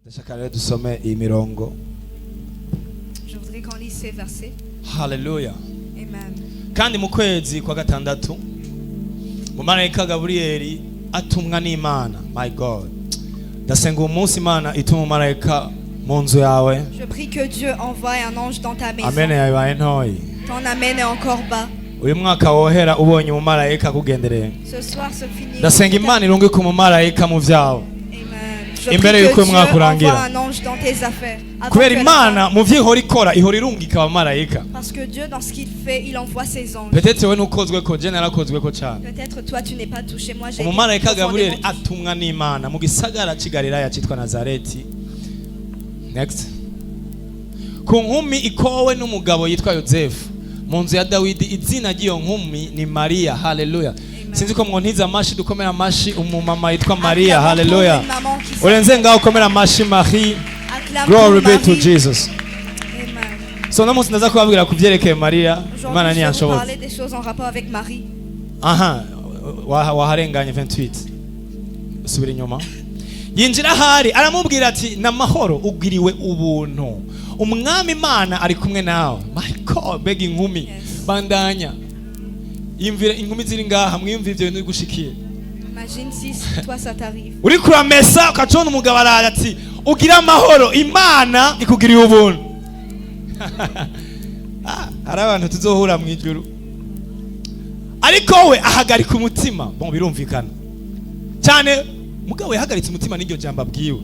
Je voudrais qu'on lise ces versets. Hallelujah. Amen. Kandi mu kwezi kwa gatandatu umumarayika Gaburiyeli atumwa n'Imana. My God, ndasenga uwo munsi Imana ituma umumarayika mu nzu yawe. Je prie que Dieu envoie un ange dans ta maison. Amen. Yabaye ntoyi. Ton amen est encore bas. Uyu mwaka wohera ubonye umumarayika kugendereye. Ce soir se finit. Ndasenga Imana irunge ku umumarayika mu vyawe. Je prie que Dieu envoie un ange dans tes affaires. Kubera Imana mu vyihora ikora ihora irungika abamarayika. Parce que Dieu dans ce qu'il fait, il envoie ses anges. Peut-être wewe nukozwe ko je narakozwe ko cyane. Peut-être toi tu n'es pas touché, moi j'ai. Umumarayika Gaburiyeli atumwa n'Imana mu gisagara cy'Igalilaya cyitwa Nazareti. Next. Ku nkumi ikowe n'umugabo yitwa Yosefu mu nzu ya Dawidi, izina ry'iyo nkumi ni Maria. Hallelujah. Sinzi ko mwontiza amashi dukomera amashi umumama yitwa Maria. Hallelujah. Urenze ngaho ukomera amashi Marie. Glory be to Jesus. Amen. So namusi ndaza kubabwira kuvyerekeye Maria. Imana ni yanshoboye. Parler des choses en rapport avec Marie. Aha, waharenganye 28. Subira inyuma. Yinjira hari aramubwira ati namahoro ugiriwe ubuntu. Umwami Imana ari kumwe nawe. My God, bega inkumi. Bandanya. Imvira inkumi ziri ngaha mwiyumva ivyo bintu bigushikiye. Imagine si toi ça t'arrive. Uri kuramesa ukacona umugabo araje ati ugira amahoro Imana ikugiriye ubuntu. Hari abantu tuzohura mu ijuru. Ariko we ahagarika umutima. Bon birumvikana. Cyane mugabo yahagaritse umutima n'iryo jambo abwiwe.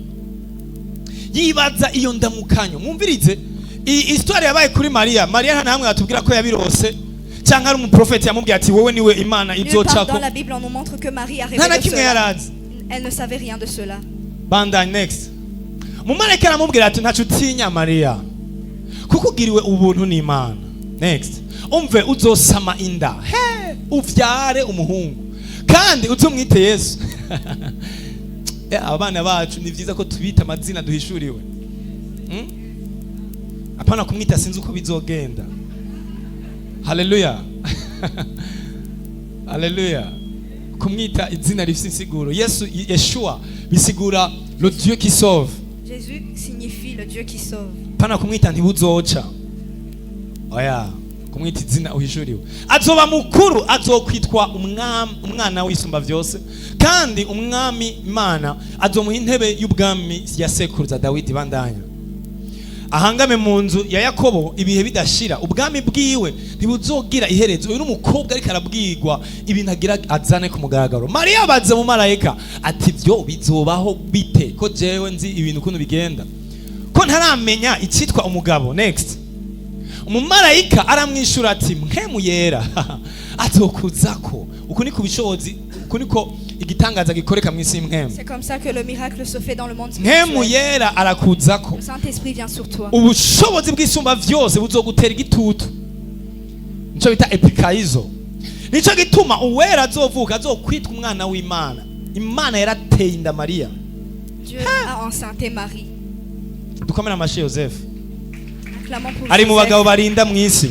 Yibaza iyo ndamukanyo. Mwumvirize histoire yabaye kuri Maria. Maria nta namwe atubwira ko yabirose. Cyangwa ari umuprofeti yamubwiye ati wowe niwe Imana izocako. Dans la Bible on nous montre que Marie a révélé cela. Elle ne savait rien de cela. Banda next. Umumarayika aramubwira ati ntacu utinya Maria, kuko ugiriwe ubuntu n'Imana. Next. Umve uzosama inda. He, uvyare umuhungu. Kandi uzumwite Yesu. Abana bacu ni vyiza ko tubita amazina duhishuriwe. Apana kumwita sinzi uko bizogenda. Hallelujah. Hallelujah. Kumwita izina rifite insiguro. Yesu Yeshua bisigura le Dieu qui sauve. Jésus signifie le Dieu qui sauve. Pana kumwita ntibuzoca. Oya, kumwita izina uhishuriwe. Azoba mukuru, azokwitwa umwana w'isumba vyose. Kandi umwami Imana azomuha intebe y'ubwami ya sekuruza Dawidi. Bandanya. Ahangame mu nzu ya Yakobo ibihe bidashira, ubwami bwiwe ntibuzogira iherezo. Uyu n'umukobwa ariko arabwirwa ibintu agira azane ku mugaragaro. Maria abaza mu marayika ati byo bizobaho bite ko jewe nzi ibintu kuno bigenda, ko ntaramenya icitwa umugabo. Next. Umumarayika aramwishura ati mpemu yera atokuzako. Uko niko bishobozi, uko niko igitangaza gikoreka mu isi y'impemu. C'est comme ça que le miracle se fait dans le monde spirituel. Mpemu yera arakuzako. Le Saint-Esprit vient sur toi. Ubushobozi bw'isumba vyose buzogutera igitutu. Nico bita epikaizo. Nico gituma uwera azovuka azokwitwa umwana w'Imana. Imana yarateye inda Maria. Dieu a enceinté Marie. Dukomera amashi Yosefu. Acclamons pour Ari mu bagabo barinda mu isi.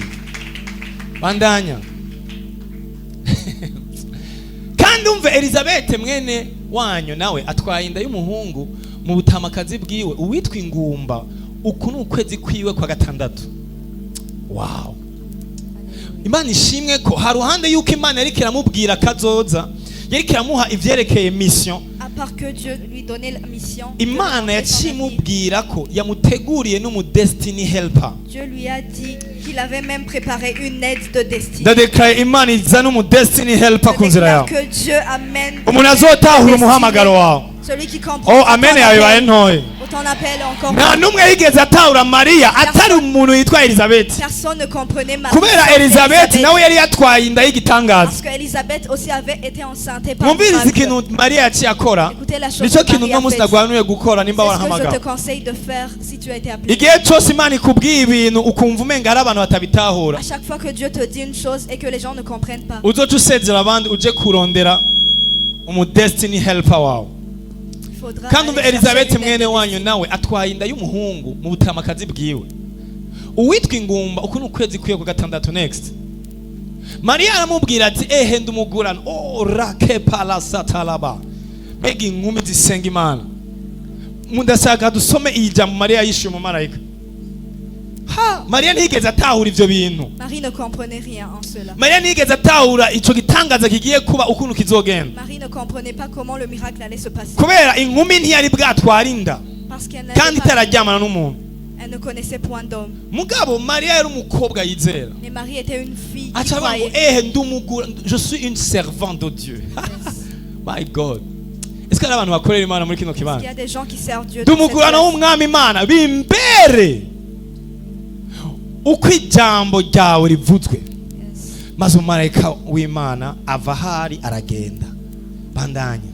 Bandanya. Kandi umve Elizabeth mwene wanyu nawe atwaye inda y'umuhungu mu butamakazi bwiwe uwitwa ingumba. Uku ni ukwezi kwiwe kwa gatandatu. Wow. Imana ishimwe ko haruhande yuko Imana yari kiramubwira kazoza, yari kiramuha ivyerekeye mission. À part que Dieu lui donnait la mission. Imana yacimubwira ko yamuteguriye n'umu destiny helper. Dieu lui a dit qu'il avait même préparé une aide de destinée. Ndadekaye Imana izana n'umu destiny helper ku nzira yawe. Que Dieu amène. Umuntu azotahura umuhamagaro wawe. Celui qui comprend. Oh amen yawe ntoye. Ton appel encore. Nta numwe yigeze atahura Maria atari umuntu yitwa Elizabeth. Personne ne comprenait Marie. Kubera Elizabeth nawe yari yatwaye inda y'igitangaza. Parce que Elizabeth aussi avait été enceinte par. Mwumvirize ikintu Maria yaciye akora. Nico kintu no musi nagwanuye gukora nimba warahamagara. Je te conseille de faire si tu as été appelé. Igihe cyose Imana ikubwiye ibintu ukumva umenga ari abantu batabitahura. À chaque fois que Dieu te dit une chose et que les gens ne comprennent pas. Uzoca usezera abandi uje kurondera umu destiny helper wawe. Kandi Elizabeth mwene wanyu nawe atwaye inda y'umuhungu mu butamakazi bwiwe uwitwa ingumba. Uko n'ukwezi kwiye ku gatandatu. Next. Maria aramubwira ati ehe ndumugurana. Oh rake pala satalaba. Begi inkumi zisenga Imana. mundashaka dusome iyi jambo Mariya yishuye umumarayika. Mariya ntiyigeze atahura ivyo bintu. Marie ne comprenait rien en cela. Mariya ntiyigeze atahura ico gitangaza kigiye kuba ukuntu kizogenda. Marie ne comprenait pas comment le miracle allait se passer. Kubera inkumi ntiyari bwatwara inda Parce qu'elle kandi itararyamana n'umuntu. Elle ne connaissait point d'homme. Mugabo Mariya yari umukobwa yizera. Mais Marie était une fille qui Acha bango croyait. ndumugura, je suis une servante de Dieu. My God. Est-ce que abantu bakorera Imana muri kino Il y kibanza? a des gens qui servent Dieu. dans cette Ndumugurano place. w'umwami Imana bimbere uko ijambo ryawe rivuzwe. Yes. Maze umumarayika w'Imana ava ahari aragenda. Bandanya.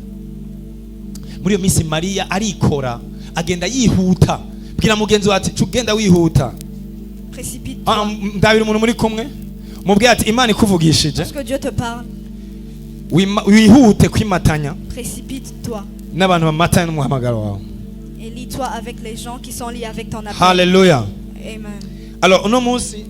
Muri iyo minsi Mariya arikora agenda yihuta. Bwira mugenzi wawe ati cugenda wihuta. Précipite-toi. Ndabira umuntu muri kumwe. Mubwira ati Imana ikuvugishije. Lorsque Dieu te parle, Wihute kwimatanya précipite-toi. n'abantu bamatanya n'umuhamagaro wawe. Et lie-toi avec les gens qui sont liés avec ton appel. Hallelujah. Amen. Alors uno munsi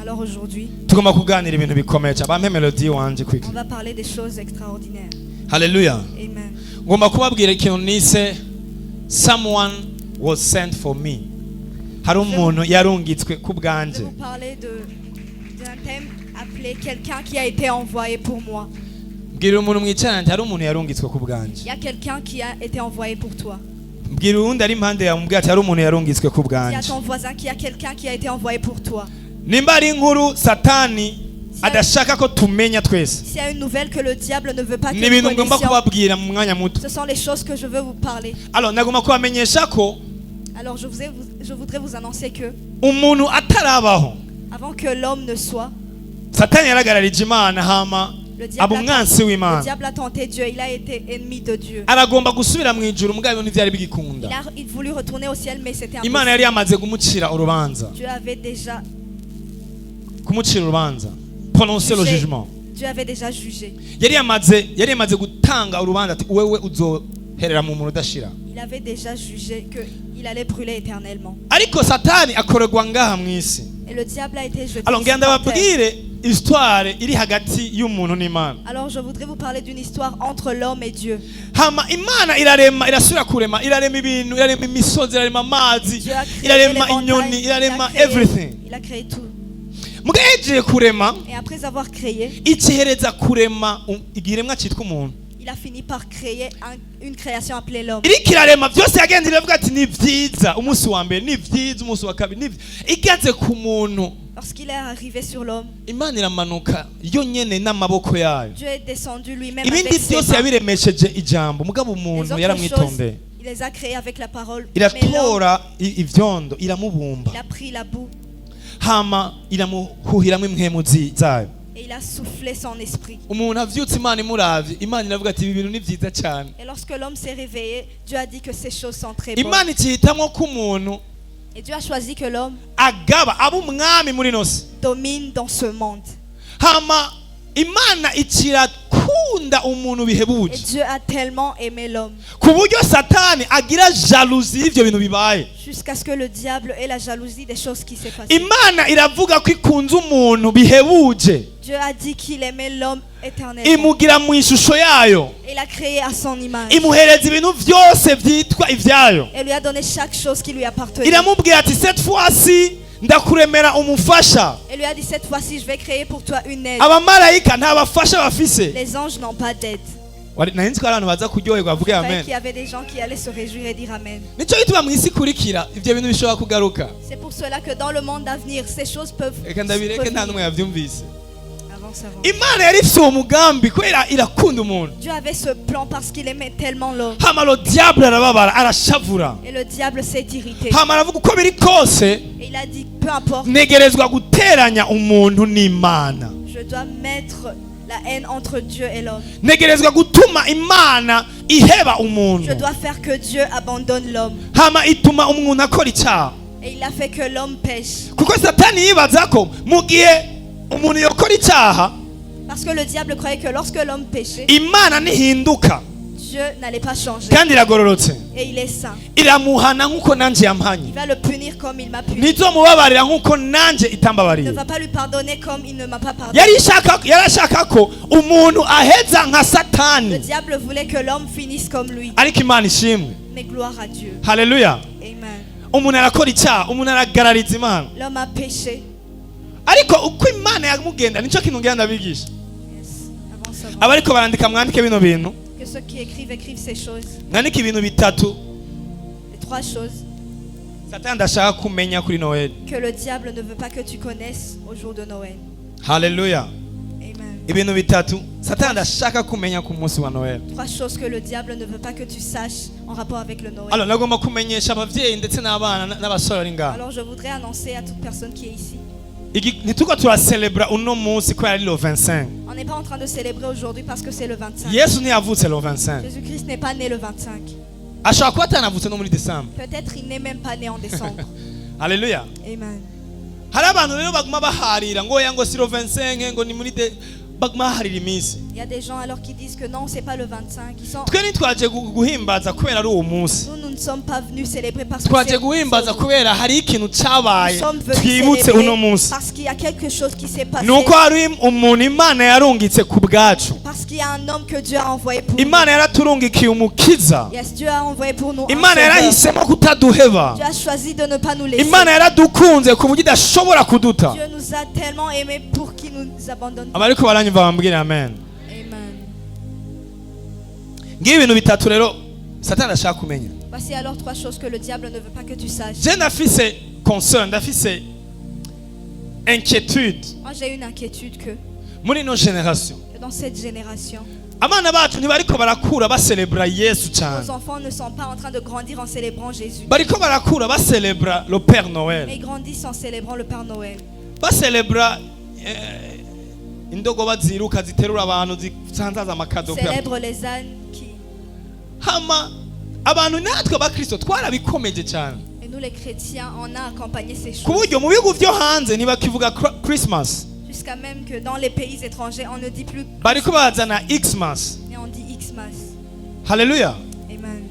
Alors aujourd'hui, tugomba kuganira ibintu bikomeye cyane. Bampe melody wanje quick. on va parler des choses extraordinaires. Hallelujah. Amen. Ngomba kubabwira ikintu nise someone was sent for me. Hari umuntu yarungitswe ku Je vais bwanje. vous parler d'un thème appelé quelqu'un qui a été envoyé pour moi. Mbwira umuntu mwicaranye hari umuntu yarungitswe ku bwanje. Il y a quelqu'un qui a été envoyé pour toi. Mbwira uwundi ari impande yawe mubwira ati hari umuntu yarungitswe ku Il y a bwanje. ton voisin qui a quelqu'un qui a été envoyé pour toi. Nimba ari inkuru Satani adashaka ko tumenya twese. S'il y a une nouvelle que le diable ne veut pas que Ni ibintu nous ngomba connaissions, kubabwira mu mwanya muto. ce sont les choses que je veux vous parler. Alors nagomba kubamenyesha ko Alors je voudrais vous annoncer que umuntu atarabaho avant que l'homme ne soit, Satani yaragararije Imana hama le abo diable, umwansi le w'Imana diable a tenté Dieu, il a été ennemi de Dieu. aragomba gusubira mu ijuru mugabo ntivyari bigikunda. Il voulut retourner au ciel, mais c'était Imana impossible. yari yamaze kumucira urubanza, Dieu avait déjà kumucira urubanza, prononcer le jugé. jugement. Dieu avait déjà jugé. Yari yamaze gutanga urubanza ati wewe uzoherera mu muntu udashira. Il avait déjà jugé qu'il allait brûler éternellement. Ariko Satani akorerwa ngaha mw'isi. Et le diable a été jeté. Alors sur ngenda la terre. babwire histoire iri hagati y'umuntu n'Imana. Alors je voudrais vous parler d'une histoire entre l'homme et Dieu. Hama Imana irasubira kurema, irarema ibintu, irarema imisozi, irarema amazi, Dieu a créé les irarema montagnes, inyoni, irarema il a créé- everything. Il a créé tout. Muga yagiye kurema Et après avoir créé, ikihereza kurema igiremwa cyitwa umuntu. il a fini par créer une création appelée l'homme. Iriko irarema byose yagenda iravuga ati ni vyiza, umunsi wa mbere ni vyiza, umunsi wa kabiri ni vyiza. Igaze ku muntu Lorsqu'il est arrivé sur l'homme, Imana iramanuka yo nyene n'amaboko yayo. Dieu est descendu lui-même Ibindi avec ses byose mains. yabiremesheje ijambo mugabo Les umuntu autres choses, yaramwitondeye. il les a créées avec la parole. Mais l'homme, Iratora ivyondo iramubumba. il a pris la boue Hama iramuhuhiramwo impwemu zayo. et il a soufflé son esprit. Umuntu avyutse Imana imuravye, Imana iravuga ati ibi bintu ni vyiza cyane. Et lorsque l'homme s'est réveillé, Dieu a dit que ces choses sont très bonnes. Imana icihitamwo ko umuntu Et Dieu a choisi que l'homme agaba aba umwami muri nose. domine dans ce monde. Hama Imana ikirakunda umuntu Et bihebuje Dieu a tellement aimé l'homme ku buryo Satani agira jalousie y'ivyo bintu bibaye. jusqu'à ce que le diable ait la jalousie des choses qui s'est passées. Imana iravuga ko ikunze umuntu bihebuje, Dieu a dit qu'il aimait l'homme éternellement. imugira mu ishusho yayo, Et il a créé à son image. imuhereza ibintu vyose vyitwa ivyayo. Et lui a donné chaque chose qui lui appartenait. Iramubwira ati cette fois-ci ndakuremera umufasha. Et lui a dit cette fois-ci je vais créer pour toi une aide. Abamarayika nta bafasha bafise. Les anges n'ont pas d'aide. Nari nzi ko abantu baza kuryoherwa bavuge Je croyais amen. qu'il y avait des gens qui allaient se réjouir et dire amen. Nico gituma mw'isi ikurikira ivyo bintu bishobora kugaruka. C'est pour cela que dans le monde d'avenir, ces choses peuvent Reka ndabireke nta n'umwe yavyumvise. Avance. Imana yari ifise uwo mugambi kubera irakunda umuntu. Dieu avait ce plan parce qu'il aimait tellement l'homme. Hama lo diable arababara arashavura. Et le diable s'est irrité. Hama aravuga uko biri kose Et il a dit, peu importe, negerezwa guteranya umuntu n'Imana. je dois mettre la haine entre Dieu et l'homme. Negerezwa gutuma Imana iheba umuntu. Je dois faire que Dieu abandonne l'homme. Hama ituma umuntu akora icyaha. Et il a fait que l'homme pêche. Kuko Satani yibaza ko mu gihe umuntu yokora icyaha Parce que le diable croyait que lorsque l'homme péchait, Imana nihinduka Dieu n'allait pas changer. kandi iragororotse, Et il est saint. iramuhana nk'uko nanje Il yampanye, va le punir comme il m'a puni. ntizomubabarira nk'uko nanje Il ne itambabariye. va pas lui pardonner comme il ne m'a pas pardonné. yarashaka ko umuntu aheza nka Le Satani, diable voulait que l'homme finisse comme lui. ariko Imana ishimwe mais gloire à Dieu. Haleluya. Amen. Umuntu arakora icyaha, umuntu aragarariza Imana. L'homme a péché. Ariko uko Imana yamugenda nicyo kintu ngenda bigisha. Yes. Avance, avance. Abariko barandika mwandike bino bintu. Que ceux qui écrivent ces choses. Mwandike ibintu bitatu Les 3 choses Satani ndashaka kumenya kuri Noel. que le diable ne veut pas que tu connaisses au jour de Noël. Haleluya. Amen. Ibintu bitatu Satani ndashaka kumenya ku munsi wa Noel. 3 choses que le diable ne veut pas que tu saches en rapport avec le Noël. Alors nagomba kumenyesha abavyeyi ndetse n'abana n'abasore ari ngaha. Alors je voudrais annoncer à toute personne qui est ici. Ntituko turacelebra uno munsi ko yari le 25. On n'est pas en train de célébrer aujourd'hui parce que c'est le 25. Yesu ntiyavutse le 25. Jésus-Christ n'est pas né le 25. Ashobora kuba atanavutse no muri December. Peut-être il n'est même pas né en décembre. Haleluya. Amen. Hari abantu rero baguma baharira ngo oya ngo si le 25 ngo ni muri baguma baharira iminsi. Il y a des gens alors qui disent que non, c'est pas le 25. Ils sont... Twe ntitwaje guhimbaza kubera ari uwo munsi. Nous ne sommes pas venus célébrer parce que Twaje c'est guhimbaza kubera hari ikintu nous cabaye sommes venus twibutse célébrer uno munsi. parce qu'il y a quelque chose qui s'est passé. Nuko hari umuntu Imana yarungitse ku bwacu. Parce qu'il y a un homme que Dieu a envoyé pour nous. Imana yaraturungikiye umukiza. Yes, Dieu a envoyé pour nous un Imana sauveur. yarahisemo kutaduheba. Dieu a choisi de ne pas nous laisser. Imana yaradukunze ku buryo idashobora kuduta. Dieu nous a tellement aimés pour qu'il nous abandonne. Abariko baranyumva bambwire amen. Amen. Ngiye ibintu bitatu rero Satani ashaka kumenya. Voici alors 3 choses que le diable ne veut pas que tu saches. Je ndafise concern, ndafise inquiétude Moi j'ai une inquiétude que muri no generation. dans cette génération, Abana bacu ntibariko barakura bacelebra Yesu cyane. nos enfants ne sont pas en train de grandir en célébrant Jésus. Bariko barakura bacelebra le Père Mais Noël. ils grandissent en célébrant le Père Noël. Bacelebra indogoba ziruka ziterura abantu zisanzaza amakado. Célèbre les ânes qui... Hama abantu natwe abakristo twarabikomeje cyane. Et nous les chrétiens, on a accompagné ces Ku choses. buryo mu bihugu byo hanze ntibakivuga Christmas. Jusqu'à même que dans les pays étrangers, on ne dit plus Bariko bazana Xmas. mais on dit Xmas. Haleluya. Amen.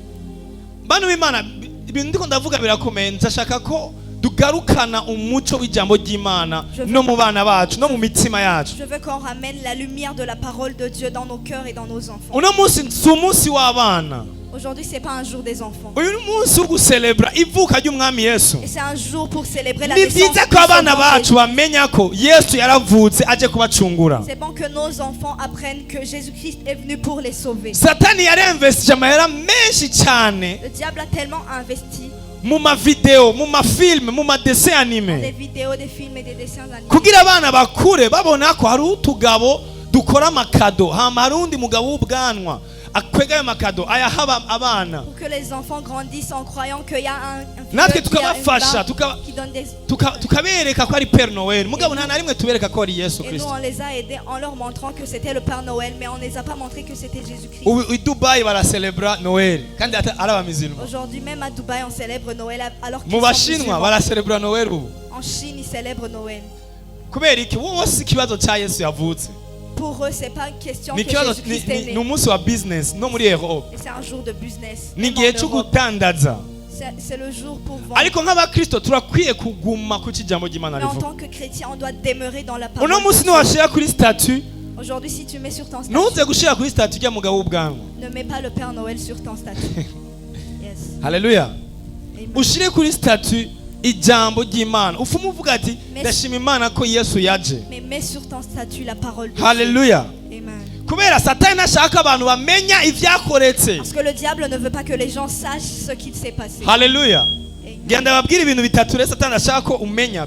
Bano b'Imana ibintu ndiko ndavuga birakomeye ndashaka ko tugarukana umuco w'ijambo ry'Imana no mu bana bacu no mu mitima yacu. Je veux qu'on ramène la lumière de la parole de Dieu dans nos cœurs et dans nos enfants. Uno munsi si umunsi w'abana. Aujourd'hui, c'est pas un jour des enfants. Uyu munsi wo gucelebra ivuka ry'umwami Yesu. Et c'est un jour pour célébrer la Ni naissance byiza du ko abana Sauveur bacu Jésus. bamenya ko Yesu yaravutse aje kubacungura. C'est bon que nos enfants apprennent que Jésus-Christ est venu pour les sauver. Satani yaremvesije amahera menshi cyane Le diable a tellement investi mu mavideo, mu mafilme, mu madessin dans anime. des vidéos, des films et des dessins animés. Kugira abana bakure babona ko hari utugabo dukora amakado hama hari undi mugabo w'ubwanwa akwega ayo makado ayaha abana. Pour que les enfants grandissent en croyant qu'il y a un Natwe filleul qui a une tukabafasha barbe qui donne des... tukabereka ko ari Père Noël mugabo nta na rimwe tubereka ko ari Yesu Et nous, Kristo. on les a aidés en leur montrant que c'était le Père Noël, mais on ne les a pas montré que c'était Jésus-Christ. Ubu i Dubai baracelebra Noel kandi ari abamizilma. Aujourd'hui, même à Dubaï, on célèbre Noël alors qu'ils Mu sont bashinwa musulmans. baracelebra Noel ubu. En Chine, ils célèbrent Noël. Kubera iki wose ikibazo cya Yesu yavutse. Pour eux, c'est pas une question Ni que ikibazo Jésus-Christ est ni né. umunsi wa business no muri Europe. Et c'est un jour de business. Ni Même en igihe cyo Europe. gutandaza. C'est le jour pour vendre. Ariko nk'abakristo turakwiye kuguma ku kijambo ry'Imana Mais en rivuga. tant que chrétien, on doit demeurer dans la parole. Uno munsi niwashira kuri statut Aujourd'hui, si tu mets sur ton statut, ntuze gushira kuri statut y'umugabo w'ubwanwa. ne mets pas le Père Noël sur ton statut. Yes. Haleluya. Amen. Ushire kuri statut ijambo ry'Imana. Ufuma uvuga ati Mais- ndashima Imana ko Yesu yaje. Mais mets sur ton statut la parole de Dieu. Haleluya. Amen. Kubera Satani ntashaka abantu bamenya ivyakoretse. Parce que le diable ne veut pas que les gens sachent ce qu'il s'est passé. Haleluya. Amen. Genda babwira ibintu bitatu rero Satani ashaka ko umenya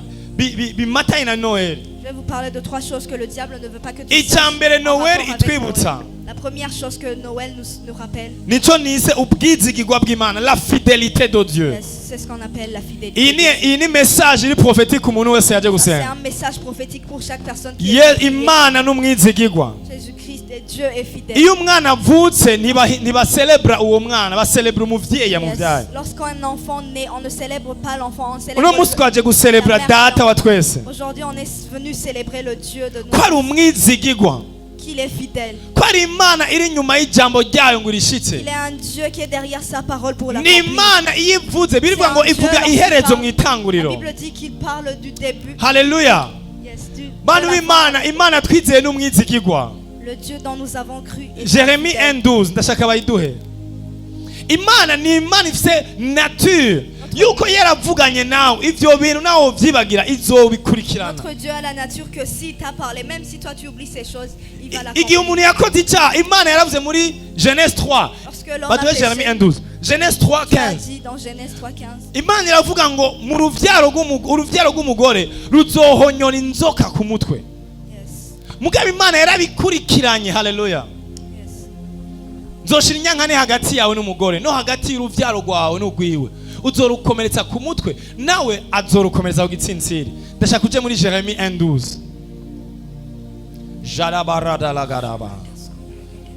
bimatanye na Noel. Je vais vous parler de 3 choses que le diable ne veut pas que tu Icya saches mbere en rapport Noel avec itwibutsa. Noël. La première chose que Noël nous rappelle, Nico nise ubwizigirwa bw'Imana, la fidélité de Dieu. c'est ce qu'on appelle la fidélité. Iyi ni message iri prophétique ku muntu wese yaje C'est gusenga. un message prophétique pour chaque personne qui est fidèle. Imana n'umwizigirwa. Jésus-Christ et Dieu est fidèle. Iyo umwana avutse ntibacelebra uwo mwana, bacelebra umuvyeyi yamuvyaye. Lorsqu'un enfant naît, on ne célèbre pas l'enfant, on célèbre Uno munsi twaje gucelebra data wa twese. Aujourd'hui, on est venu célébrer le Dieu de Ko ari nous, umwizigirwa. qu'il est fidèle. Ko ari Imana iri inyuma y'ijambo ryayo ngo irishitse. Il est un Dieu qui est derrière sa parole pour Ni l'accomplir. Imana iyo ivuze birivuga ngo ivuga iherezo mu La itanguriro. Bible dit qu'il parle du début. Haleluya. Yes, de Bantu la fin. b'Imana, Imana twizeye n'umwizigirwa. Le Dieu dont nous avons cru. est Jérémie fidèle. 1:12 ndashaka bayiduhe. imana ni imana ifite nature yuko yaravuganye nawe ivyo bintu nawe vyibagira izobikurikirana. Notre Dieu a la nature que si t'a parlé, même si toi tu oublies ces choses, il va igihe l'accomplir. umuntu yakoze icyaha imana yaravuze muri Genèse 3 Lorsque l'homme a baduhe Jérémie péché, 1:12 Genèse 3:15 Dieu a dit dans Genèse 3:15, imana iravuga ngo mu uruvyaro rw'umugore ruzohonyora inzoka ku mutwe. yes, Mugabe imana yarabikurikiranye. Haleluya. yes. Nzoshira inyankane hagati yawe n'umugore no hagati y'uruvyaro rwawe n'ugwiwe, uzorukomeretsa ku mutwe nawe azorukomeretsa ku gitsintsiri. Ndashaka uje muri Jérémie 1:12 Jarabaradalagaraba.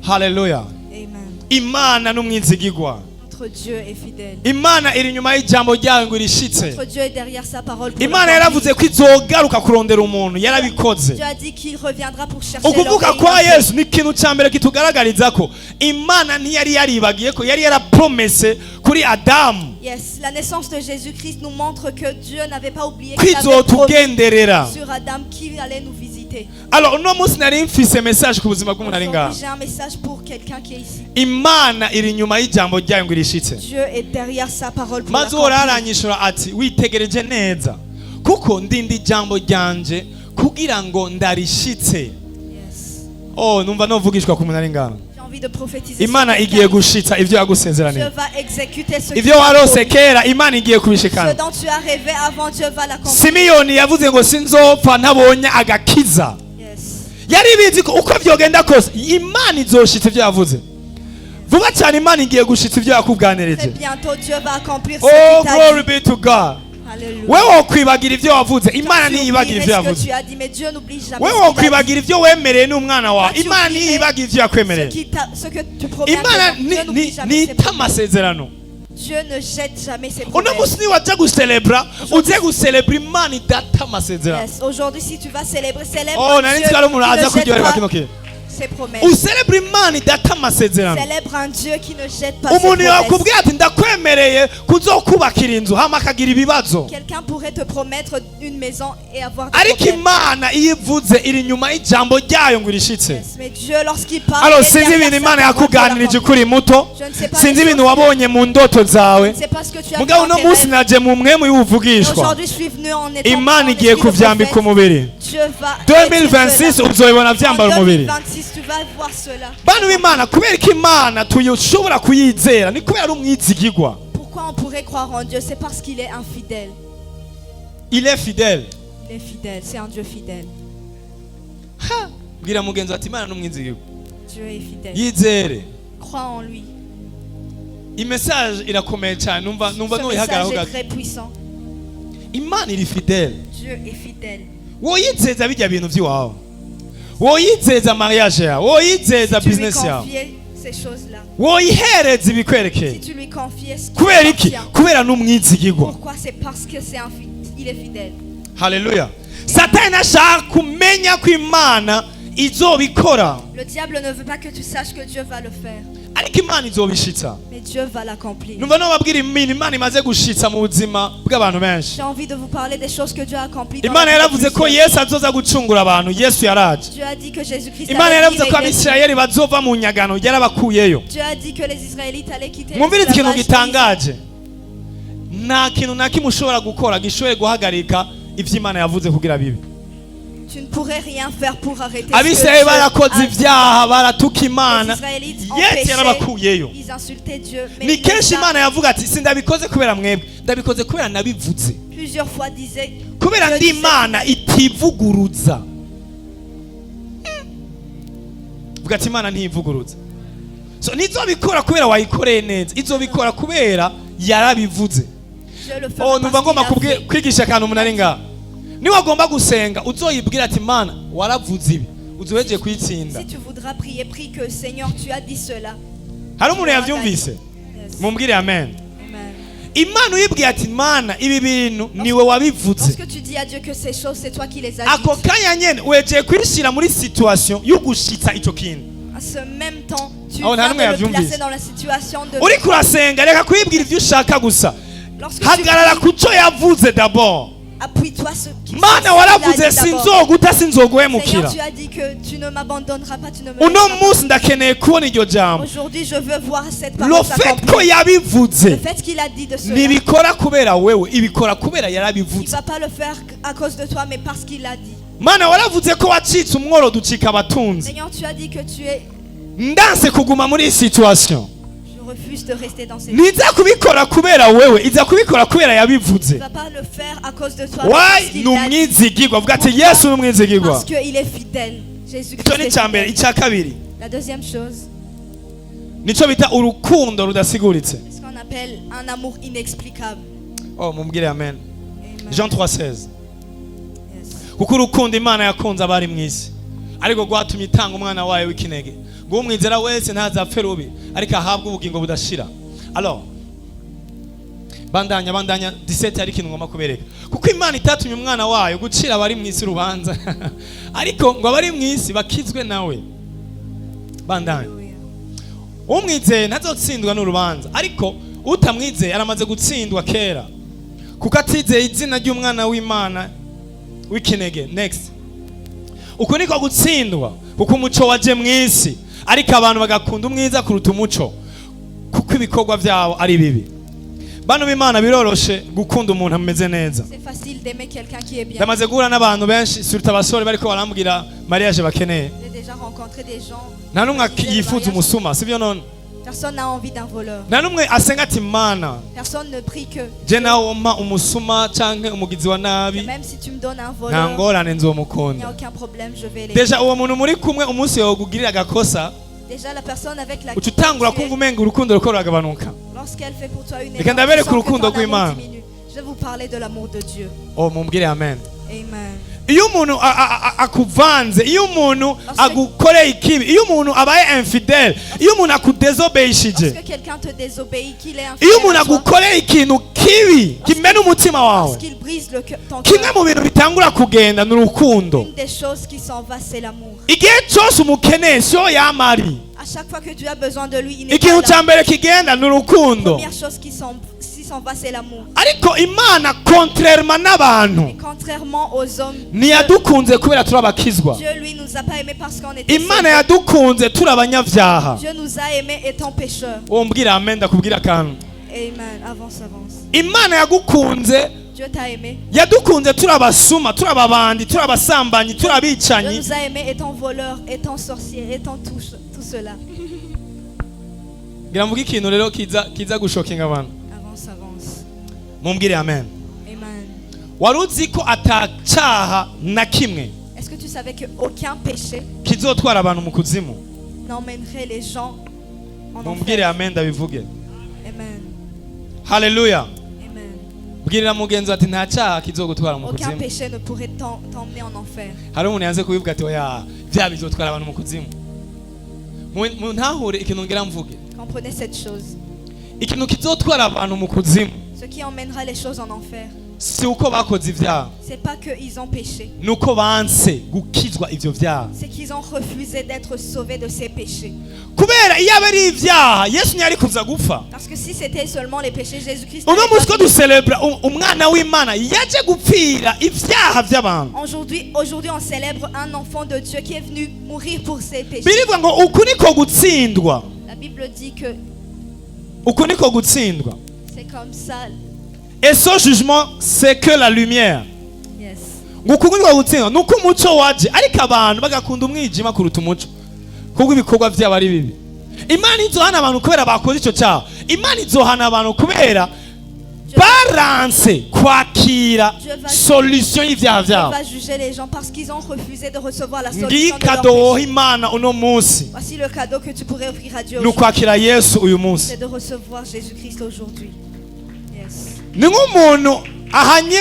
Haleluya. Amen. Imana n'umwizigirwa. Notre Dieu est fidèle. Imana iri nyuma y'ijambo ryawe ngo irishitse. Notre Dieu est derrière sa parole pour Imana l'accomplir. yaravuze ko izogaruka kurondera umuntu, yarabikoze. Dieu a dit qu'il reviendra pour chercher Ukuvuka l'oreille kwa d'un Yesu ni ikintu cya mbere kitugaragariza ko Imana ntiyari yaribagiye ko yari yarapromese kuri Adamu Yes, la naissance de Jésus-Christ nous montre que Dieu n'avait pas oublié ko qu'il avait promis izotugenderera. sur Adam qu'il allait nous visiter. Alors uno munsi nari mfise message ku buzima bw'umuntu ari ngaha. Aujourd'hui, j'ai un message pour quelqu'un qui est ici. Imana iri nyuma y'ijambo ryayo ngo irishitse. Dieu est derrière sa parole pour Maze l'accomplir. uraranyishura ati witegereje neza kuko ndindi ijambo ryanje kugira ngo ndarishitse. Yes. Oh, numva novugishwa ku muntu ari ngaha. J'ai envie de prophétiser. Imana sur igiye quelqu'un. gushitsa ivyo Dieu yagusezeraniye. va exécuter ce Ivyo qu'il a warose promis. kera Imana igiye Ce kubishikana. dont tu as rêvé avant, Dieu va l'accomplir. Simiyoni yavuze ngo sinzopfa ntabonye agakiza. Yes. Yari bizi ko uko vyogenda kose Imana izoshitsa ivyo yavuze. Vuba cyane Imana igiye gushitsa ivyo Très yakubwanirije. bientôt, Dieu va accomplir ce Oh, qu'il t'a glory dit. be to God. Alléluia. Wewe wokwibagira ivyo wavuze, Imana Tu ntiyibagira ivyo oublierais ce que yavuze. tu as dit, mais Dieu n'oublie jamais Wewe ce qu'il a wokwibagira ivyo wemereye n'umwana wawe, Tu Imana oublierais ntiyibagira ivyo dit. yakwemereye. Ce que tu promets à Imana tes enfants, Dieu n'oublie jamais ses nita promesses. amasezerano. Dieu ne jette jamais ses Uno promesses. musi niwaja gucelebra uze gucelebra Imana idata amasezerano. Yes. Aujourd'hui, si tu vas célébrer, célèbre Oh, un nari Dieu nzi ko ari umuntu qui aza ne jette kuryoherwa kino pas kintu. ses promesses. Ucelebra Imana idata amasezerano. Célèbre un Dieu qui ne jette pas ses Umuntu promesses. yakubwira ati ndakwemereye kuzokubakira inzu hama akagira ibibazo. Quelqu'un pourrait te promettre une maison et avoir des Ariko problèmes. Imana iyo ivuze iri nyuma y'ijambo ryayo ngo irishitse. Yes. Mais Dieu, lorsqu'il parle, Alors il est sinzi derrière ibintu sa Imana parole pour yakuganirije l'accomplir. ukuri muto, Je ne sais pas sinzi les ibintu choses wabonye mu ndoto zawe, Je ne sais pas ce que tu as vu mugabo dans uno tes munsi rêves. naje mu mwemu Mais y'ubuvugishwa. aujourd'hui, je suis venu en étant Imana en igiye esprit de kuvyambika prophète. umubiri. Dieu va 2026 uzoyibona vyambara en umubiri. 2026, tu vas voir cela. Bantu b'Imana kubera ko Imana tuyishobora kuyizera ni kubera ari umwizigirwa. Pourquoi on pourrait croire en Dieu? C'est parce qu'il est infidèle. Il est fidèle. Il est fidèle, c'est un Dieu fidèle. Ha! Bwira mugenzi ati Imana n'umwizigirwa. Dieu est fidèle. Yizere. Crois en lui. Imessage irakomeye cyane numva Ce nuyihagararaho message est gato. très puissant. Imana iri fidèle. Dieu est fidèle. Woyizeza bijya bintu by'iwawe. Woyizeza mariage yawe, woyizeza Tu lui business yawe. confies ces choses-là. Woyihereza Si ibikwerekeye. tu lui confies ce qui Kubera iki? t'appartient. Kubera n'umwizigirwa. Pourquoi? C'est parce que il est fidèle. Haleluya. Satani ashaka kumenya ko Imana izobikora. Le diable ne veut pas que tu saches que Dieu va le faire. Ariko Imana izobishitsa. Mais Dieu va l'accomplir. Numva nobabwira ibintu Imana imaze gushitsa mu buzima bw'abantu benshi. J'ai envie de vous parler des choses que Dieu a accomplies dans Imana la vie de yaravuze ko plusieurs. Yesu azoza gucungura abantu. Yesu yaraje. Dieu a dit que Jésus-Christ Imana allait yaravuze ko guérir les Abisirayeli bazova mu nyagano yarabakuyeyo. Dieu a dit que les Israélites allaient quitter Mwumvirize ikintu l'esclavage. gitangaje. Nta kintu na kimwe ushobora gukora gishoboye guhagarika ivyo Imana yavuze kugira bibi. Tu ne pourrais rien faire pour arrêter ce que Abisirayeli Dieu barakoze a dit. ivyaha baratuka Les Imana. Israélites ont Yesu péché, yarabakuyeyo. ils insultaient Dieu. Mais Ni il kenshi les a Imana yavuga ati sindabikoze kubera mwebwe, ndabikoze kubera nabivuze. plusieurs fois disait Kubera Dieu ndi disait, Imana itivuguruza. Vuga ati Imana ntivuguruza. So nizobikora kubera wayikoreye neza, izobikora kubera yarabivuze. Dieu le fera Oh, numva ngomba parce qu'il a fait. kwigisha akantu umuntu ari ngaha. Niba wagomba gusenga uzoyibwira ati Mana waravuze ibi, uzoheje kuyitsinda. Si tu voudras prier, prie que Seigneur, tu as dit cela. Hari umuntu yavyumvise? Yes. Mumbwire amen. Amen. Imana uyibwiye ati Mana ibi bintu niwe wabivuze. Lorsque tu dis à Dieu que ces choses, c'est toi qui les as Ako dites. kanya nyene wejeye kwishira muri situation yo gushitsa ico kintu. À ce même temps, tu Oh, nta viens n'umwe de le yavyumvise. placer dans la situation de... Uri kurasenga reka kwibwira ivyo ushaka gusa. Lorsque tu Hagarara pries, kuco yavuze d'abord. appuie-toi sur qui mana waravuze sinzoguta sinzoguhemukira. Seigneur, tu as dit que tu ne m'abandonneras pas, tu ne me uno laisseras pas. munsi ndakeneye kubona iryo jambo. Aujourd'hui, je veux voir cette Le parole fait ko s'accomplir. yabivuze Le fait qu'il a dit de cela, ntibikora kubera wewe, ibikora kubera il ne yarabivuze. va pas le faire à cause de toi, mais parce qu'il a dit. Mana waravuze ko wacitse umworo ducika abatunzi. Seigneur, tu as dit que tu es... Ndanse kuguma muri iyi situation. Je refuse de rester dans cette... Niza kubikora kubera wewe, iza kubikora kubera Tu yabivuze. ne vas pas le faire à cause de toi, mais parce Why qu'il ni l'a dit. umwizigirwa? Vuga ati Yesu ni umwizigirwa. Parce qu'il est fidèle. Jésus-Christ Icyo ni est icya mbere. fidèle. Icya kabiri La deuxième chose, nicyo bita urukundo rudasiguritse. c'est ce qu'on appelle un amour inexplicable. Oh, mumbwire amen. Amen. Jean 3:16. Yes. Kuko urukundo Imana yakunze abari mu isi ariko rwatumye itanga umwana wayo w'ikinege ngo umwizera wese ntazapfe rubi ariko ahabwe ubugingo budashira. Alors bandanya 17 ari ikintu ngomba kubereka kuko Imana itatumye umwana wayo gucira abari mu isi urubanza ariko ngo abari mu isi bakizwe nawe. Bandanya umwizeye ntazotsindwa n'urubanza ariko utamwizeye aramaze gutsindwa kera kuko atizeye izina ry'umwana w'Imana w'ikinege. Next. Uko niko gutsindwa kuko umuco waje mu isi ariko abantu bagakunda umwiza kuruta umuco kuko ibikorwa byabo ari bibi. Bano b'Imana biroroshe gukunda umuntu ameze neza. C'est facile d'aimer quelqu'un qui est bien. Ndamaze guhura n'abantu benshi surtout abasore bariko barambwira mariage bakeneye. J'ai déjà rencontré des gens. Nta numwe qui disaient le yifuza mariage, umusuma sibyo none. personne n'a envie d'un voleur. Nta numwe asenga ati Mana Personne ne prie que. je nawe umpa umusuma canke umugizi wa que nabi même si tu me donnes un nta voleur, ngorane il n'y a nzomukunda. aucun problème, je vais l'aimer. Deja uwo muntu muri kumwe umunsi yogugirira agakosa Déjà, la personne avec laquelle uca utangura tu es, kumva umenga urukundo ruko ruragabanuka. lorsqu'elle fait pour toi une Reka erreur, ndabere tu ku sens que rukundo ton amour rw'Imana. diminue. Je vais vous parler de l'amour de Dieu. Oh mumbwire amen. Amen. Iyo umuntu akuvanze, iyo umuntu agukoreye ikibi, iyo umuntu abaye infidèle, iyo umuntu akudesobeyishije, Lorsque quelqu'un te désobéit, qu'il est iyo infidèle umuntu à toi, agukoreye ikintu kibi kimena umutima wawe, lorsqu'il brise ton kimwe cœur, mu bintu bitangura kugenda n'urukundo. une des choses qui s'en va, c'est l'amour. Igihe cyose umukeneye siyo yamari, À chaque fois que tu as besoin de lui, il n'est ikintu pas cya là. mbere kigenda La n'urukundo. première chose qui s'en va, c'est l'amour. Ariko Imana contrairement n'abantu Et contrairement aux hommes, ntiyadukunze kubera turi abakizwa. Dieu lui nous a pas aimés parce qu'on était Imana sauvés. yadukunze turi abanyabyaha. Dieu nous a aimés étant pécheurs. Uwo mbwira amen ndakubwira akantu. Amen. Avance, avance. Imana yagukunze, Dieu t'a aimé. yadukunze turi abasuma, turi ababandi, turi abasambanyi, turi Dieu abicanyi. nous a aimés étant voleurs, étant sorciers, étant tout cela. Ngira mvuga ikintu rero kiza gushokinga abantu. Avance, avance. Mumbwire amen. Amen. Wari uzi ko atacyaha na kimwe Est-ce que tu savais qu'aucun péché kizotwara abantu mu kuzimu? n'emmènerait les gens en Mumbwire enfer? amen ndabivuge. Amen. Haleluya. Amen. Bwirira mugenzi ati nta cyaha kizogutwara mu Aucun kuzimu. péché ne pourrait t'emmener en enfer. Hari umuntu yanze kubivuga ati oya bya bizotwara abantu mu kuzimu. Mu ntahure ikintu ngira mvuge. Comprenez cette chose. Ikintu kizotwara abantu mu kuzimu Ce qui emmènera les choses en enfer, si uko bakoze ibyaha, c'est pas qu'ils ont péché, nuko banse gukizwa ivyo vyaha. c'est qu'ils ont refusé d'être sauvés de ces péchés. Kubera iyo abari ivyaha Yesu ntiyari kuza gupfa. Parce que si c'était seulement les péchés, Jésus-Christ Uno n'aurait munsi pas ko venu. ducelebra umwana w'Imana yaje gupfira ivyaha vy'abantu. Aujourd'hui, on célèbre un enfant de Dieu qui est venu mourir pour ses péchés. Birivuga ngo uku niko gutsindwa. La Bible dit que Uku niko gutsindwa. c'est comme ça. Et ce jugement c'est que la lumière. Yes. Nguku niko gutsindwa nuko umuco waje ariko abantu bagakunda umwijima kuruta umuco. Kuko ibikorwa vyabo ari bibi. Imana izohana abantu kubera bakoze ico cyaha. Imana izohana abantu kubera baranse kwakira solution y'ivyaha Dieu vyabo. va juger les gens parce qu'ils ont refusé de recevoir la solution Ngiyi de leur kado woha péché. Imana uno munsi Voici le cadeau que tu pourrais offrir à Dieu ni aujourd'hui. ukwakira Yesu uyu munsi. C'est de recevoir Jésus-Christ aujourd'hui. Yes. Ni nk'umuntu ahanye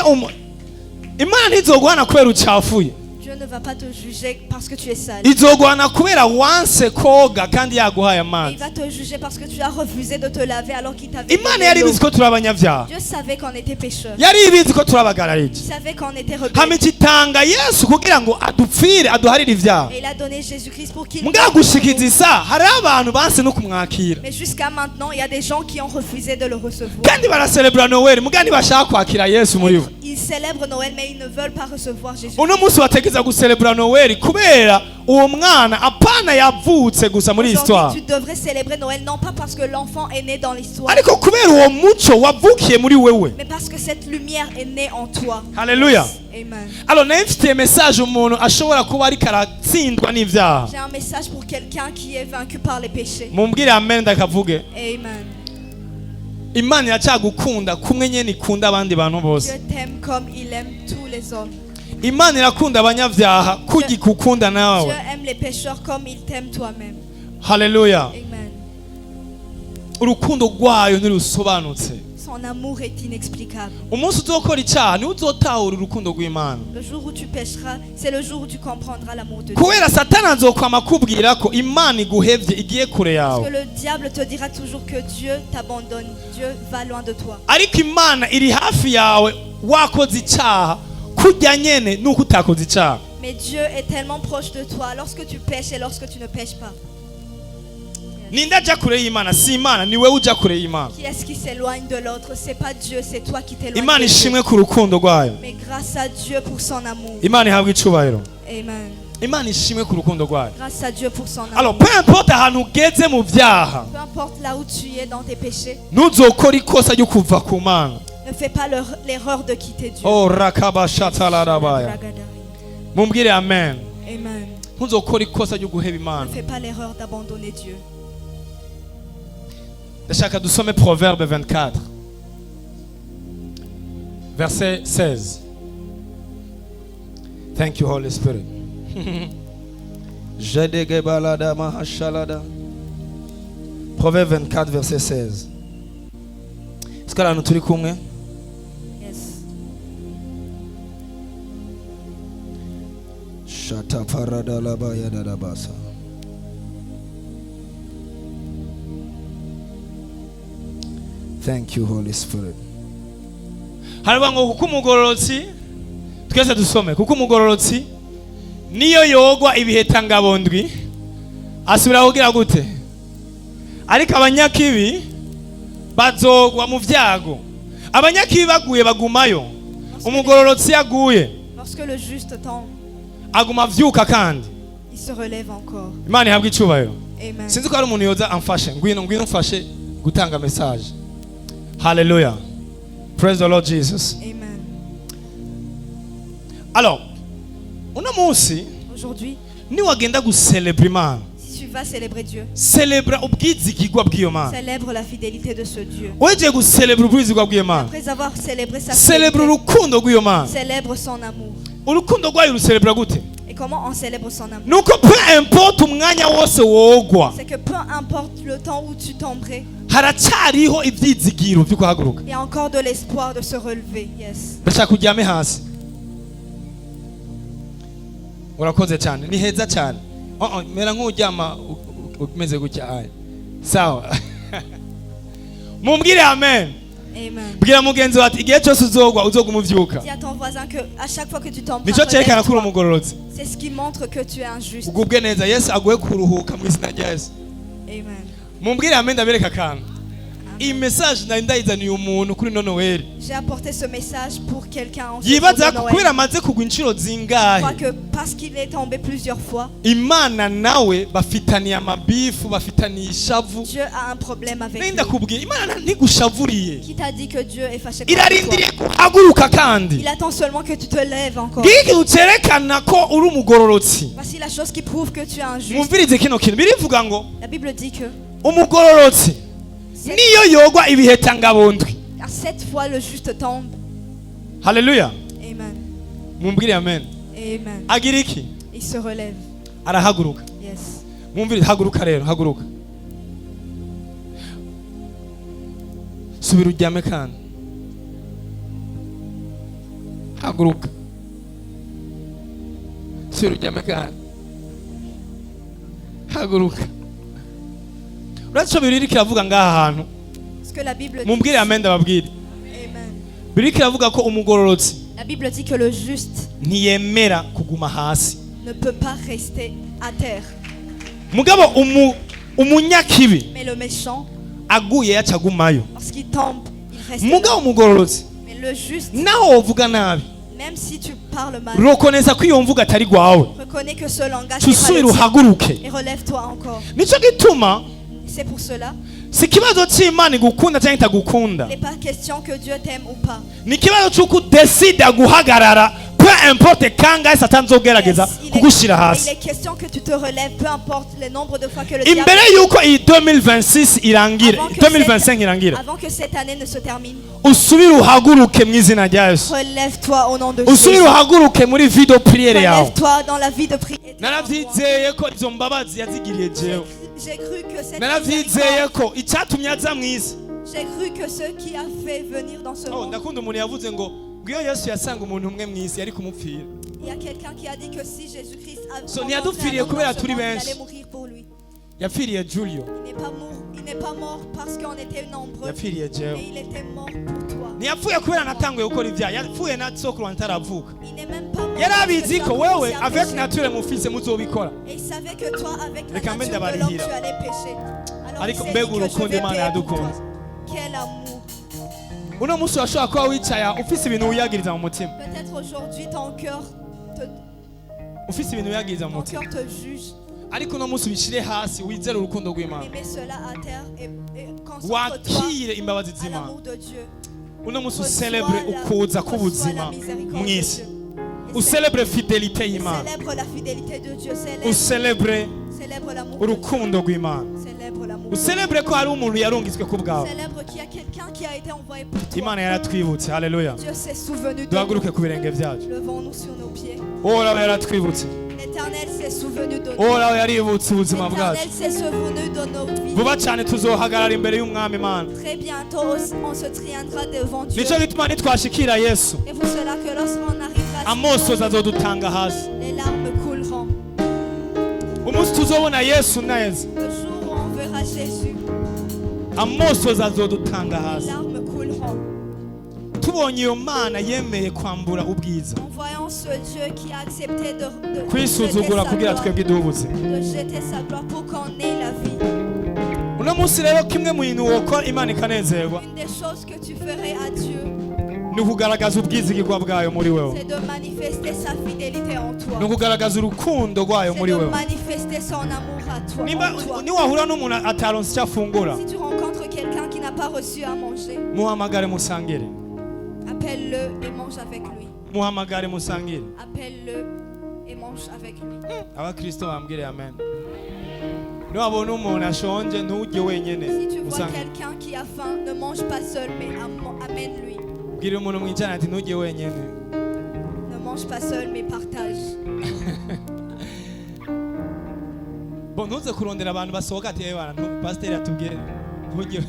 Imana ntizoguhana kubera ucafuye. Dieu ne va pas te juger parce que tu es sale. Izoguhana kubera wanse koga kandi yaguhaye Il amazi. va te juger parce que tu as refusé de te laver alors qu'il t'avait Imana donné yari l'eau. ibizi ko turi abanyabyaha. Dieu savait qu'on était pécheurs. Yari ibizi ko turi abagarariji. Il savait qu'on était Hama rebelles. ikitanga Yesu kugira ngo adupfire aduharire ivyaha. Et il a donné Jésus-Christ pour qu'il Mbwa gushikiza isa hari abantu banse no kumwakira. Mais jusqu'à maintenant, il y a des gens qui ont refusé de le recevoir. Kandi baracelebra Noel mbwa ntibashaka kwakira Yesu muri bo. Ils célèbrent Noël, mais ils ne veulent pas recevoir Jésus. uno munsi bategeza gucelebra Noel kubera uwo mwana apana yavutse gusa muri histoire, Aujourd'hui, tu devrais célébrer Noël non pas parce que l'enfant est né dans l'histoire, ariko kubera uwo muco wavukiye muri wewe. mais parce que cette lumière est née en toi. Haleluya. Amen. Alors naye mfitiye message umuntu ashobora kuba ariko aratsindwa n'ivyaha. J'ai un message pour quelqu'un qui est vaincu par les péchés. Mumbwire amen ndakavuge. Amen. Imana iracagukunda kumwe nyene ikunda abandi bantu bose. Dieu t'aime comme il aime tous les hommes. Imana irakunda abanyavyaha kugikukunda Dieu nawe. aime les pécheurs comme il t'aime toi-même. Haleluya. Amen. Urukundo rwayo ntirusobanutse. Son amour est inexplicable. Umunsi uzokora icyaha niwe uzotahura urukundo rw'Imana. Le jour où tu pécheras, c'est le jour où tu comprendras l'amour de Dieu. Kubera Satani azokwama akubwira ko Imana iguhevye igiye kure Parce yawe. que le diable te dira toujours que Dieu t'abandonne, Dieu va loin de toi. Ariko Imana iri hafi yawe wakoze icyaha kurya nyene nuko utakoze icyaha. Mais Dieu est tellement proche de toi lorsque tu pêches et lorsque tu ne pêches pas. Ninde aja kure y'Imana? Si Imana, ni wewe uja kure y'Imana. Qui est-ce qui s'éloigne de l'autre? C'est pas Dieu, c'est toi qui t'éloignes Imana de Dieu. ishimwe ku rukundo rwayo. Mais grâce à Dieu pour son amour. Imana ihabwe icubahiro. Amen. Imana ishimwe ku rukundo rwayo. Grâce à Dieu pour son amour. Alors peu importe ahantu ugeze mu vyaha, Peu importe là où tu es dans tes péchés, ntuzokora ikosa ryo kuva ku Mana. ne fais pas l'erreur de quitter Dieu. Oh rakabashatarabaya. Mumbwire amen. Amen. Ntuzokora ikosa ryo guheba Imana. Ne fais pas l'erreur d'abandonner Dieu. Ndashaka dusome Proverbe 24 verset 16. Thank you Holy Spirit. Jedegebalada mahashalada. Proverbe 24 verset 16. Est-ce que là nous turi kumwe? Yes. Shata parada labaya dadabasa. Thank you Holy Spirit. Haravuga ngo kuko umugororotsi, twese dusome, kuko umugororotsi niyo yogwa ibihetangabo ndwi asubira kugira gute? Ariko abanyakibi bazogwa mu vyago. Abanyakibi baguye bagumayo. Umugororotsi yaguye Lorsque le juste tombe, aguma vyuka kandi. il se relève encore. Imana ihabwe icubahiro. Amen. Sinzi ko hari umuntu yoza amfashe. Ngwino mfashe gutanga message. Hallelujah. Praise the Lord Jesus. Amen. Alors, uno munsi Aujourd'hui, ni wagenda gucelebra Imana. si tu vas célébrer Dieu, Celebra ubwizigirwa bw'iyo Mana. célèbre la fidélité de ce Dieu. Weje gucelebra ubwizigirwa bw'iyo Mana. Après avoir célébré sa Celebra fidélité, urukundo rw'iyo Mana. célèbre son amour. Urukundo rwayo rucelebra gute? Et comment on célèbre son amour? Nuko peu importe umwanya wose wogwa, C'est que peu importe le temps où tu tomberais, haracariho ivyizigiro byo kuhaguruka. il y a encore de l'espoir de se relever. Yes. Ndashaka kujyame hasi. Urakoze cyane, ni heza cyane. Mera nk'ujyama umeze gutya aya. Sawa. Mumbwire amen. Amen. Bwira mugenzi wawe ati igihe cyose uzogwa umuvyuka. Dis à ton voisin que à chaque fois que tu tombes, Nico cyerekana ko uri umugororotsi. c'est ce qui montre que tu es injuste. Ugubwe neza, Yesu aguhe kuruhuka mu izina rya Yesu. Amen. Mumbwire amen ndabereka akantu. Iyi message nari ndayizaniye umuntu kuri Noel. J'ai apporté ce message pour quelqu'un en ce jour Yibaza de ko kubera Noël. amaze kugwa inshuro Je crois zingahe. que parce qu'il est tombé plusieurs fois, Imana nawe bafitaniye amabifu, bafitaniye ishavu. Dieu a un problème avec lui. Nenda kubwira Imana ntigushavuriye. Qui t'a dit que Dieu est fâché contre Irarindiriye toi? guhaguruka kandi. Il attend seulement que tu te lèves encore. Ngiki ucerekana ko uri umugororotsi. Voici la chose qui prouve que tu es injuste. Mwumvirize kino kintu birivuga ngo La Bible dit que umugororotsi niyo yogwa ibihetangabo ndwi. à 7 fois le juste tombe. Haleluya. Amen. Mumbwire amen. Amen. Agira iki? Il se relève. Arahaguruka. Yes. Mwumvirize, haguruka rero, haguruka. Subira uryame kandi. Haguruka. Subira uryame kandi. Haguruka. Uratsho biriri kiravuga ngaha hantu. Ce que la Bible dit. Mumbwire amen ndababwire. Amen. Biriri kiravuga ko umugororotsi La Bible dit que le juste ntiyemera kuguma hasi. ne peut pas rester à terre. Mugabo umunyakibi Mais le méchant, aguye yacagumayo. lorsqu'il tombe, il reste Mugabo là. umugororotsi Mais le juste, naho wovuga nabi même si tu parles mal, urokoneza ko iyo mvuga atari rwawe reconnais que ce langage ca n'est pas usubira le tien. uhaguruke. Et relève-toi encore. Nico gituma C'est pour cela, si ikibazo c'imana igukunda canke itagukunda, il n'est pas question que Dieu t'aime ou pas. ni ikibazo c'uko udesida guhagarara peu importe kangahe satani zogerageza Il kugushira est hasi. question que tu te relèves, peu importe le nombre de fois que le diable... Imbere yuko iyi 2026 irangire, Avant que 2025 irangire, Avant que cette année ne se termine, usubire uhaguruke mu izina rya Yesu. relève-toi au nom de Usubire Jésus. uhaguruke muri video priere yawe. Relève-toi dans la vie de prière. Naravyizeye ko izo mbabazi yazigiriye jewe. J'ai cru que cette Naravyizeye ko icyatumye aza mw'isi. J'ai cru que ce qui a fait venir dans ce monde. Ndakunda umuntu yavuze ngo iyo Yesu yasanga umuntu umwe mw'isi yari kumupfira. Il y a quelqu'un qui a dit que si Jésus-Christ avait So, rencontré ntiyadupfiriye un homme kubera dans ce turi monde, il benshi. allait mourir pour lui. Yapfiriye Julio, Il n'est pas mort parce qu'on était nombreux, yapfiriye jewe. mais il était mort pour toi. Ntiyapfuye kubera natanguye gukora ibyaha, yapfuye na sokuru ntaravuka. Il n'est même pas mort Yari parce que abizi tu as ko commencé wewe à avec pécher. nature mufise muzobikora. Et il savait que toi, avec la Reka mbe nature de l'homme, ndabarihira. tu allais pécher. Alors il Ariko s'est dit mbega que je urukundo vais Imana payer pour toi. yadukunze. Quel amour. Uno munsi urashobora kuba wicaye ufise ibintu wiyagiriza mu mutima. Peut-être aujourd'hui ton cœur Ufise ibintu wiyagiriza mu mutima. te juge. Ariko uno munsi ubishire hasi wizere urukundo rw'Imana. Mais mets cela à terre et concentre-toi Wakire imbabazi à z'Imana. l'amour de Dieu. Uno munsi Reçois ucelebre ukuza reçois k'ubuzima la miséricorde de mw'isi. Dieu. Et Ucelebre fidelite y'Imana. célèbre la fidélité de Dieu. Ucelebre Célèbre l'amour de Dieu. urukundo rw'Imana. Célèbre l'amour. Ucelebre ko hari umuntu yarungitswe ku bwawe. Célèbre qu'il y a quelqu'un qui a été envoyé pour toi. Imana yaratwibutse. Haleluya. Dieu s'est souvenu de nous. Duhaguruke ku birenge byacu. Levons-nous sur nos pieds. Uhoraho yaratwibutse. L'Éternel s'est souvenu de nous. Uhoraho yaributse ubuzima bwacu. L'Éternel s'est souvenu de nos vies. Vuba cyane tuzohagarara imbere y'umwami Imana. Très bientôt, on se tiendra devant Dieu. Nico gituma nitwashikira Yesu, Et pour cela que lorsqu'on arrivera à ce amosozi moment, azodutanga hasi. les larmes couleront. Umunsi tuzobona Yesu neza, Le jour où on verra Jésus, amosozi azodutanga les hasi. larmes couleront. Tubonye iyo Mana yemeye kwambura ubwiza, En voyant ce Dieu qui a accepté de jeter kwisuzugura sa kugira gloire, twebwe duhe ubuzima. de jeter sa gloire pour qu'on ait la vie. Uno munsi rero kimwe mu bintu wokora Imana ikanezerwa Une des choses que tu ferais à Dieu, ni ukugaragaza ubwizigirwa bwayo muri wewe, c'est de manifester sa fidélité en toi. ni ukugaragaza urukundo rwayo C'est muri de wewe. manifester son amour à toi. Nimba en toi. niwahura n'umuntu ataronse icyo afungura, Si tu rencontres quelqu'un qui n'a pas reçu à manger, muhamagare musangire, appelle-le et mange avec lui. muhamagare musangire. Appelle-le et mange avec lui. Abakristo bambwire amen. Niwabona umuntu ashonje ntujye wenyene, Si tu vois musangire. quelqu'un qui a faim, ne mange pas seul, mais amène-lui. Bwira umuntu mwijana ati ntujye wenyene. Ne mange pas seul, mais partage. Bon, ntuze kurondera abantu basohoka ati yewe bantu pasiteri atubwire ntujye.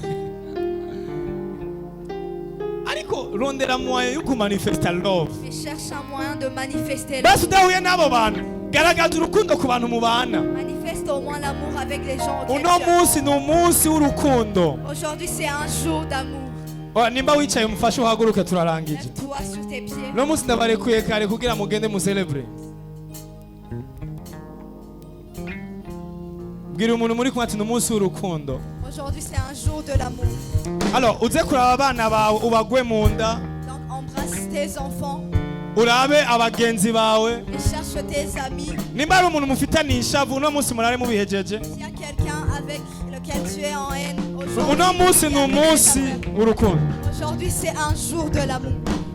Ariko rondera moyen yo kumanifesta love. Mais cherche un moyen de manifester Basi udahuye n'abo bantu, garagaza urukundo ku bantu mubana. Manifeste au moins l'amour avec les gens auxquels Uno tu as. munsi ni umunsi w'urukundo. Aujourd'hui, c'est un jour d'amour. Nimba wicaye umufashe uhaguruke turarangije. Lève-toi sur tes pieds. Uno munsi ndabarekuye kare kugira mugende muselebre. Bwira umuntu muri kumwe ati ni umunsi w'urukundo. Aujourd'hui, c'est un jour de l'amour. Alors, uze kuraba abana bawe ubagwe mu nda, Donc, embrasse tes enfants urabe abagenzi bawe. et cherche tes amis. Nimba ari umuntu mufitaniye ishavu uno munsi murare mubihejeje. S'il y a quelqu'un avec lequel tu es en haine, Uno munsi ni umunsi w'urukundo. aujourd'hui, c'est un jour de l'amour.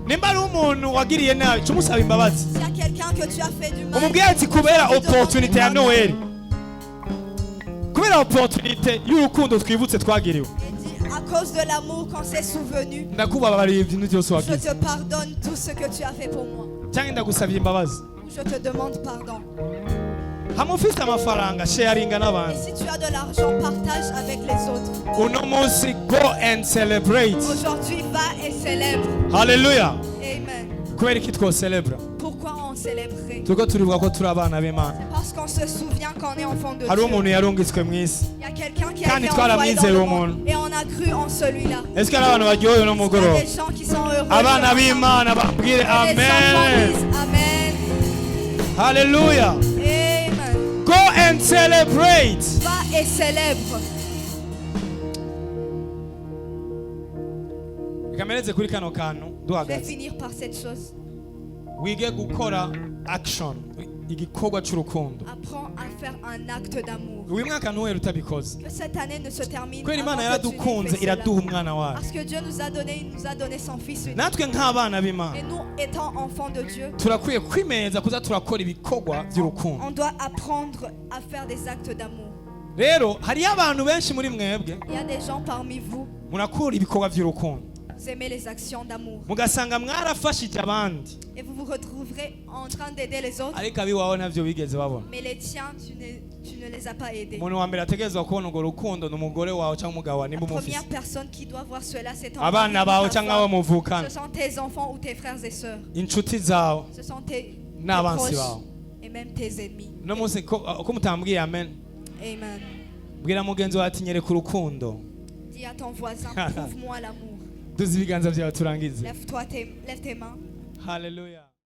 Nimba ari umuntu wagiriye nabi cyo umusaba imbabazi. S'il y a quelqu'un que tu as fait du mal, Umubwire ati kubera tu demandes opportunité ya pardon Noel. Kubera opportunité y'urukundo twibutse twagiriwe. et dis, à cause de l'amour qu'on s'est souvenu, Ndakubabariye ibintu byose je wagize. te pardonne tout ce que tu as fait pour moi. Cyangwa ndagusabye imbabazi. Ou je te demande pardon. Hamwe ufite amafaranga sharinga Et n'abandi. si tu as de l'argent, partage avec les autres. Uno munsi go and celebrate. Aujourd'hui, va et célèbre. Hallelujah. Amen. Kubera iki twocelebra? Pourquoi on célébrait? Tuko turivuga ko turi abana b'Imana. Parce qu'on se souvient qu'on est enfant de Hari Dieu. umuntu yarungitswe mu isi. Il y a quelqu'un qui a Kandi été envoyé dans twaramwizeye le uwo monde muntu. et on a cru en celui-là. Ese ari abantu baryohewe no Il y a mugoroba? des gens qui sont heureux. Abana b'Imana babwire Les enfants amen. disent Amen. Hallelujah. Amen. Go and celebrate. Va et célèbre. reka mpereze kuri kano kantu Je vais duhagaze finir par cette chose. wige gukora action igikorwa cy'urukundo Apprends à faire un acte d'amour. uyu mwaka ntuwera utabikoze Que cette année ne se termine kubera imana avant que tu n'aies yaradukunze fait cela. iraduha umwana wayo Parce que Dieu il nous a donné son Fils unique. natwe nk'abana Et b'imana nous, étant enfants de Dieu, turakwiye kwimeza kuza turakora ibikorwa by'urukundo on doit apprendre à faire des actes d'amour. rero hariyo abantu benshi muri mwebwe Il y a des gens parmi vous, murakora ibikorwa by'urukundo vous aimez les actions d'amour. mugasanga mwarafashije abandi Et vous vous retrouverez en train d'aider les autres. ariko abiwawe navyo bigeze babona Mais les tiens, tu ne les as pas aidés. umuntu wa mbere ategerezwa kubona urwo rukundo ni umugore wawe cyangwa umugabo wawe La nimba umufise première personne qui doit voir cela, c'est ton abana mari ou bawe ta cyangwa abo femme. muvukana Ce sont tes enfants ou tes frères et sœurs. inshuti zawe Ce sont tes n'abansi proches bawe et même tes ennemis. uno munsi ko mutambwiye amen Amen. bwira mugenzi wawe ati nyereka urukundo Dis à ton voisin, prouve-moi l'amour. duze ibiganza byawe turangize Lève tes mains. haleluya